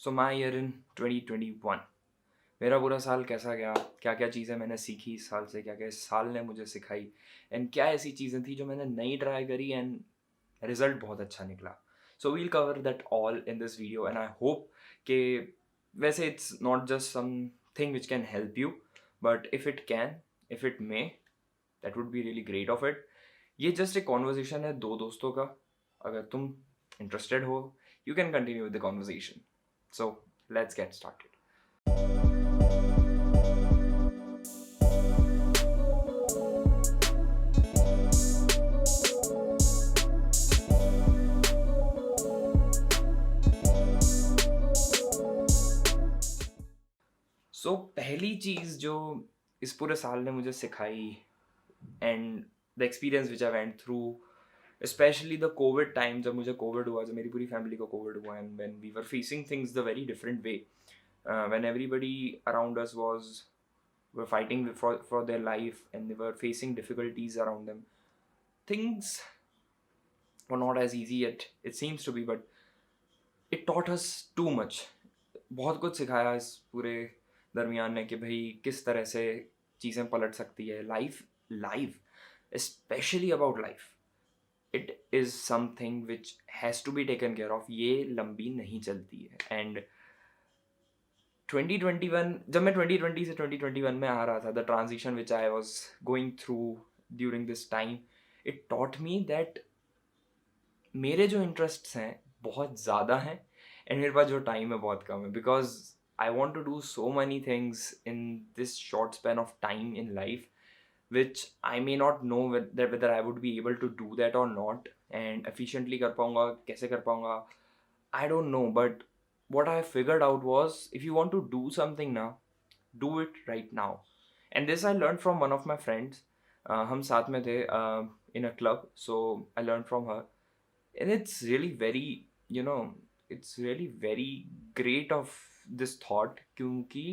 So my year in 2021, मेरा पूरा साल कैसा गया, क्या क्या चीज़ें मैंने सीखी इस साल से, क्या क्या इस साल ने मुझे सिखाई, एंड क्या ऐसी चीज़ें थी जो मैंने नई ट्राई करी एंड रिजल्ट बहुत अच्छा निकला. So we'll cover that all in this video and I hope कि वैसे it's not just something which can help you, but if it may, that would be really great of it. ये just एक conversation है दो दोस्तों का. अगर तुम इंटरेस्टेड हो, you can continue with the conversation. So let's get started. So पहली चीज़ जो इस पूरे साल ने मुझे सिखाई and the experience which I went through, specially the Covid time, जब मुझे कोविड हुआ, जब मेरी पूरी फैमिली को कोविड हुआ and when we were facing things the very different way, when everybody around us was were fighting for their life and they were facing difficulties around them. Things were not as easy yet it seems to be, but it taught us too much. बहुत कुछ सिखाया इस पूरे दरमियान ने कि भाई किस तरह से चीज़ें पलट सकती है. Life specially about life, it is something which has to be taken care of. ये लंबी नहीं चलती है. एंड 2021, जब मैं 2020 से 2021 में आ रहा था, the transition which I was going through during this time, it taught me that मेरे जो इंटरेस्ट्स हैं बहुत ज़्यादा हैं एंड मेरे पास जो टाइम है बहुत कम है, because I want to do so many things in this short span of time in life which I may not know whether I would be able to do that और not, and efficiently कर पाऊँगा, कैसे कर पाऊँगा, I don't know. But what I figured out was, if you want to do something now, do it right now. And this I learned from one of my friends. हम साथ में थे in a club, so I learned from her. And it's really very, it's really very great of this thought, क्योंकि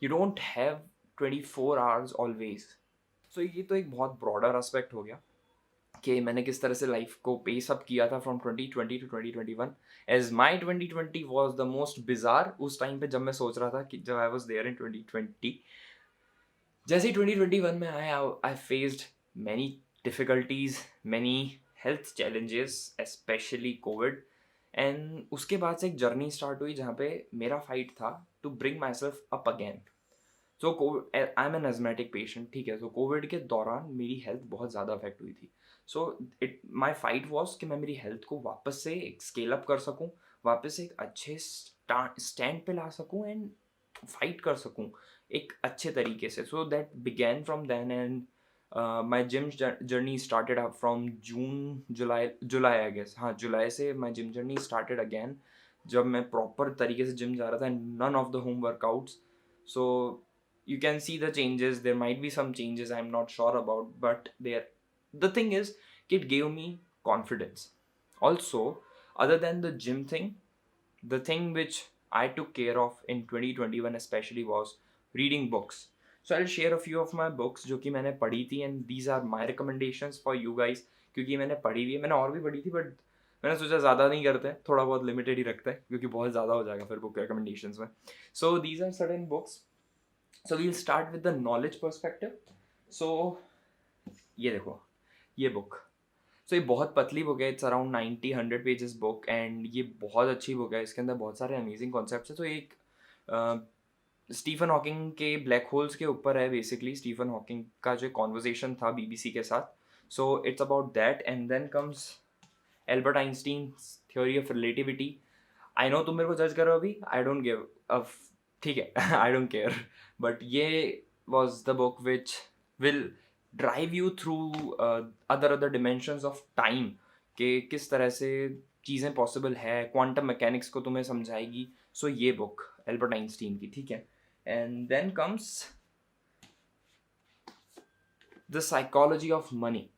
you don't have 24 hours always. So ये तो एक बहुत broader aspect हो गया कि मैंने किस तरह से लाइफ को पेस अप किया था from 2020 to 2021. As my 2020 was the most bizarre उस टाइम पे, जब मैं सोच रहा था कि जब आई वॉज देयर इन 2020. जैसे ही 2021 में आया, I faced many difficulties, many health challenges, specially Covid. And उसके बाद से एक जर्नी स्टार्ट हुई जहाँ पे मेरा फाइट था to bring myself up again. So covid, I am an asthmatic patient, ठीक है. तो कोविड के दौरान मेरी हेल्थ बहुत ज़्यादा अफेक्ट हुई थी. सो माई फाइट वॉज कि मैं मेरी हेल्थ को वापस से एक स्केल अप कर सकूँ, वापस से एक अच्छे स्टैंड पे ला सकूँ एंड फाइट कर सकूँ एक अच्छे तरीके से. So that began from then, and my gym journey started up from July I guess. हाँ, जुलाई से my gym journey started again, जब मैं प्रॉपर तरीके से जिम जा रहा था, none of the home workouts. So you can see the changes. There might be some changes I'm not sure about, but the thing is, it gave me confidence. Also, other than the gym thing, the thing which I took care of in 2021 especially was reading books. So I'll share a few of my books जो कि मैंने पढ़ी थी, and these are my recommendations for you guys, क्योंकि मैंने पढ़ी हुई है. मैंने और भी पढ़ी थी, बट मैंने सोचा ज़्यादा नहीं करते हैं, थोड़ा बहुत लिमिटेड ही रखते हैं, क्योंकि बहुत ज़्यादा हो जाएगा फिर बुक रिकमेंडेशंस में. So these are certain books. So we'll start with the knowledge perspective. So ये देखो, ये बुक. So ये बहुत पतली बुक है, it's around 90-100 pages book, and ये बहुत अच्छी बुक है. इसके अंदर बहुत सारे अमेजिंग कॉन्सेप्ट्स है. तो एक स्टीफन हॉकिंग के ब्लैक होल्स के ऊपर है बेसिकली. स्टीफन हॉकिंग का जो कॉन्वर्सेशन था BBC के साथ, so it's about that. And then comes Albert Einstein theory of relativity. I know तुम मेरे को जज कर रहे हो अभी, आई डोंट गिव अ, ठीक है, आई डोंट केयर, बट ये was the book which will drive you through other dimensions of time, कि किस तरह से चीज़ें पॉसिबल है, क्वांटम मैकेनिक्स को तुम्हें समझाएगी. सो ये बुक एल्बर्ट आइंस्टीन की, ठीक है. And then comes the psychology of money.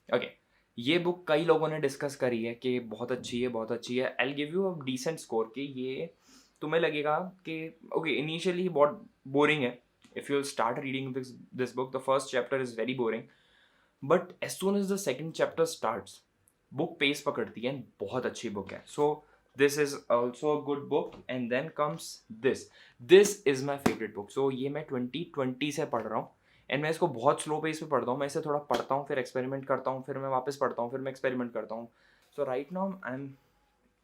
Okay, ये बुक कई लोगों ने डिस्कस करी है कि बहुत अच्छी है, बहुत अच्छी है. I will give you a decent score कि ये तुम्हें लगेगा कि ओके इनिशियली बहुत बोरिंग है. If you start reading this book, the first chapter is very boring, but as soon as the second chapter starts, book pace पकड़ती है, बहुत अच्छी बुक है. सो This is also a good book. And then comes this is my favorite book. So ये मैं 2020 से पढ़ रहा हूँ, एंड मैं इसको बहुत स्लो पेस पे पढ़ता हूँ. मैं इसे थोड़ा पढ़ता हूँ, फिर एक्सपेरिमेंट करता हूँ, फिर मैं वापस पढ़ता हूँ, फिर मैं एक्सपेरिमेंट करता हूँ. सो राइट नाउ आई एम,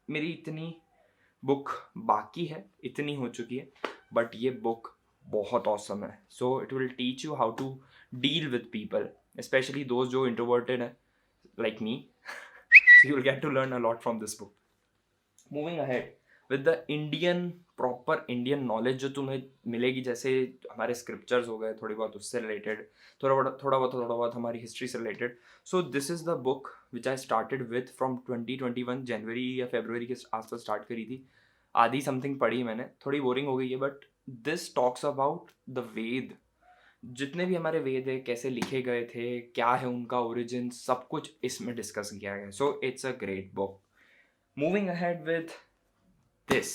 मेरी इतनी बुक बाकी है, इतनी हो चुकी है, बट ये बुक बहुत ऑसम है. So it will teach you how to deal with people, specially those जो इंट्रोवर्टेड है like me. So you'll get to learn a lot from this book. Moving ahead with the Indian, proper Indian knowledge जो तुम्हें मिलेगी, जैसे हमारे scriptures हो गए थोड़ी बहुत उससे रिलेटेड, थोड़ा बहुत हमारी हिस्ट्री से related. So this is the book which I started with from 2021 जनवरी या फरवरी के आसपास स्टार्ट करी थी. आधी समथिंग पढ़ी मैंने, थोड़ी बोरिंग हो गई है, but this talks about the Veda. जितने भी हमारे वेद है, कैसे लिखे गए थे, क्या है उनका ओरिजिन, सब कुछ इसमें डिस्कस किया गया. So it's a great book. Moving ahead with this.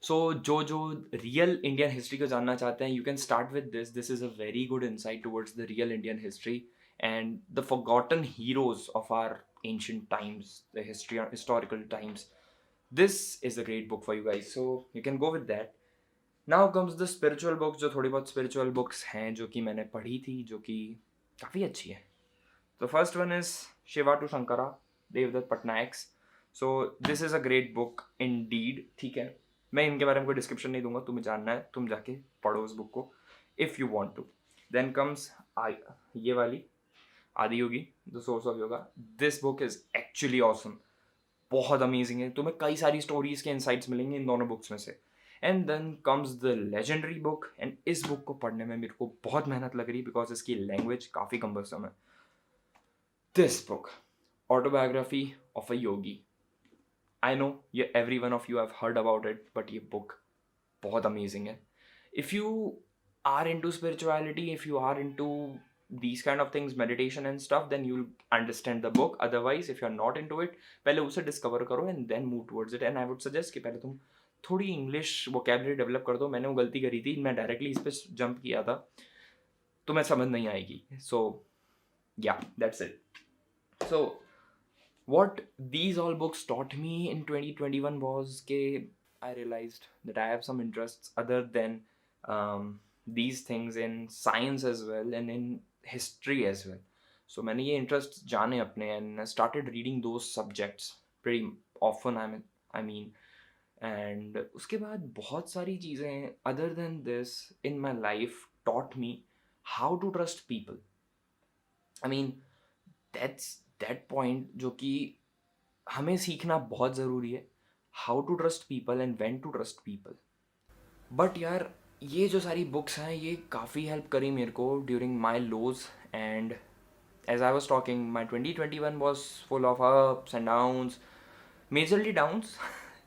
So जो रियल इंडियन हिस्ट्री को जानना चाहते हैं, you can start with this is a very good insight towards the real Indian history and the forgotten heroes of our ancient times, the historical times. This is a great book for you guys, so you can go with that. Now comes the spiritual books. जो थोड़ी बहुत spiritual books हैं जो कि मैंने पढ़ी थी, जो कि काफ़ी अच्छी है. तो first one is Shiva to Shankara, Devdutt Pattanaik's. So this is a great book indeed. ठीक है, मैं इनके बारे में कोई डिस्क्रिप्शन नहीं दूंगा, तुम्हें जानना है तुम जाके पढ़ो उस बुक को if you want to. Then comes ये वाली Adiyogi, the source of yoga. This book is actually awesome, बहुत अमेजिंग है. तुम्हें कई सारी स्टोरीज़ के इंसाइट्स मिलेंगे इन दोनों बुक्स में से. And then comes the legendary book, and इस बुक को पढ़ने में मेरे को बहुत मेहनत लग रही है बिकॉज इसकी लैंग्वेज काफ़ी कम्बरसम है. This book, autobiography of a yogi. I know ये every one of you have heard about it, but ये बुक बहुत अमेजिंग है. If you are into spirituality, if you are into these kind of things, meditation and stuff, then you'll understand the book. Otherwise, if you're not into it, पहले उसे discover करो and then move towards it. And I would suggest कि पहले तुम थोड़ी English vocabulary develop कर दो. मैंने वो गलती करी थी, मैं डायरेक्टली इस पर जंप किया था, तो मैं समझ नहीं आएगी. सो या that's it. So what these all books taught me in 2021 was कि I realized that I have some interests other than these things in science as well and in history as well. So मैंने ये interests जाने अपने, and I started reading those subjects pretty often. I mean, and उसके बाद बहुत सारी चीज़ें other than this in my life taught me how to trust people. I mean, that's that point जो कि हमें सीखना बहुत ज़रूरी है, how to trust people and when to trust people. But यार ये जो सारी बुक्स हैं ये काफ़ी हेल्प करी मेरे को during my lows. And as I was talking, my 2021 was full of ups and downs, majorly downs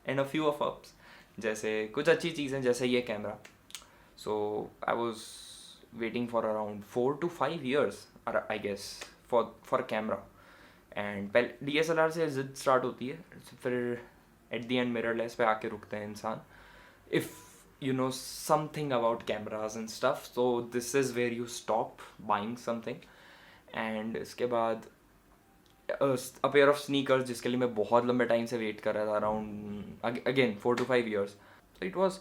and a few of ups. जैसे कुछ अच्छी चीज़ें, जैसे ये camera. So I was waiting for around 4 to 5 years I guess for camera. And पहले DSLR से जिद start होती है, फिर एट द एंड मिररलेस पे आके रुकते हैं इंसान, if you know something about cameras and stuff. So this is where you stop buying something. and इसके बाद a pair of sneakers जिसके लिए मैं बहुत लंबे टाइम से वेट कर रहा था, around again 4 to 5 years. So it was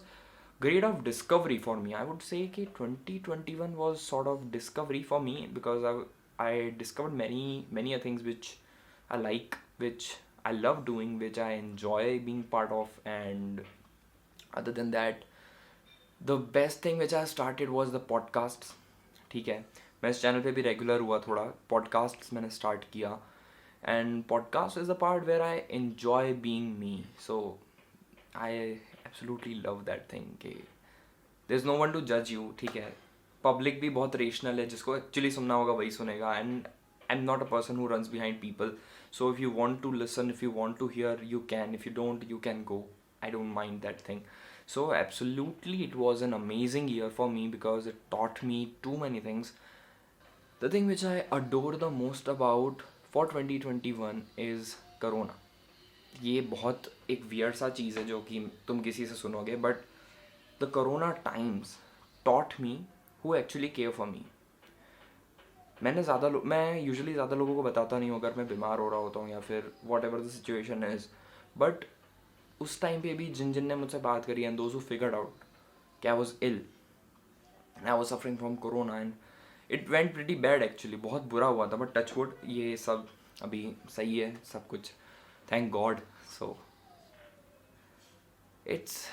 great of discovery for me. I would say कि 2021 was sort of discovery for me because I discovered many things which I like, which I love doing, which I enjoy being part of. And other than that, the best thing which I started was the podcasts. ठीक है, मैं इस channel पे भी regular हुआ, थोड़ा podcasts मैंने start किया. And podcast is the part where I enjoy being me. So I absolutely love that thing कि there is no one to जज यू. ठीक है, पब्लिक भी बहुत रेशनल है, जिसको एक्चुअली सुनना होगा वही सुनेगा. And I am not a person who runs behind people. So if you want to listen, if you want to hear, you can. If you don't, you can go. I don't mind that thing. So absolutely it was an amazing year for me because it taught me too many things. The thing which I adore the most about for 2021 is Corona. ये बहुत एक weird सा चीज़ है जो कि तुम किसी से सुनोगे, but the Corona times taught me who actually care for me. मैं यूजुअली ज़्यादा लोगों को बताता नहीं हूँ अगर मैं बीमार हो रहा होता हूँ या फिर whatever the situation is, but उस टाइम पे भी जिन जिन ने मुझसे बात करी and those who figured out कि I was ill and I was suffering from corona and it went pretty bad actually, बहुत बुरा हुआ था, बट टचवुड ये सब अभी सही है सब कुछ, thank God. So it's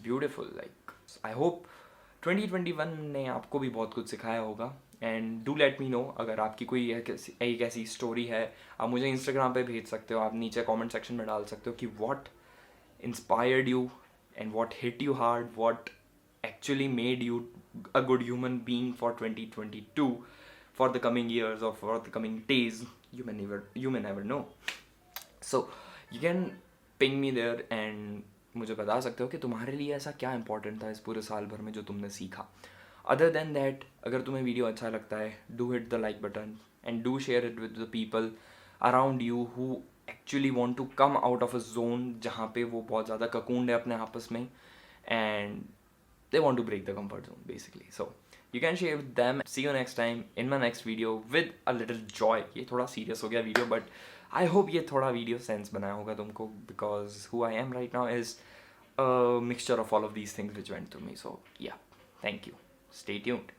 beautiful. Like I hope 2021 ने आपको भी बहुत कुछ सिखाया होगा. And do let me know अगर आपकी कोई एक ऐसी स्टोरी है, आप मुझे इंस्टाग्राम पे भेज सकते हो, आप नीचे कमेंट सेक्शन में डाल सकते हो कि what inspired you and what hit you hard, what actually made you a good human being for 2022, for the coming years or for the coming days. You may never know. So you can ping me there and मुझे बता सकते हो कि तुम्हारे लिए ऐसा क्या important था इस पूरे साल भर में जो तुमने सीखा. अदर देन दैट, अगर तुम्हें वीडियो अच्छा लगता है, do hit the like button and do share it with the people around you who actually want to come out of a zone जहाँ पे वो बहुत ज़्यादा ककूंड है अपने आपस में and they want to break the comfort zone basically. So you can share with them. See you next time in my next video with a little joy. ये थोड़ा सीरियस हो गया वीडियो, बट आई होप ये थोड़ा video sense बनाया होगा तुमको, because who I am right now is a mixture of all of these things which went through me. So yeah, thank you. Stay tuned.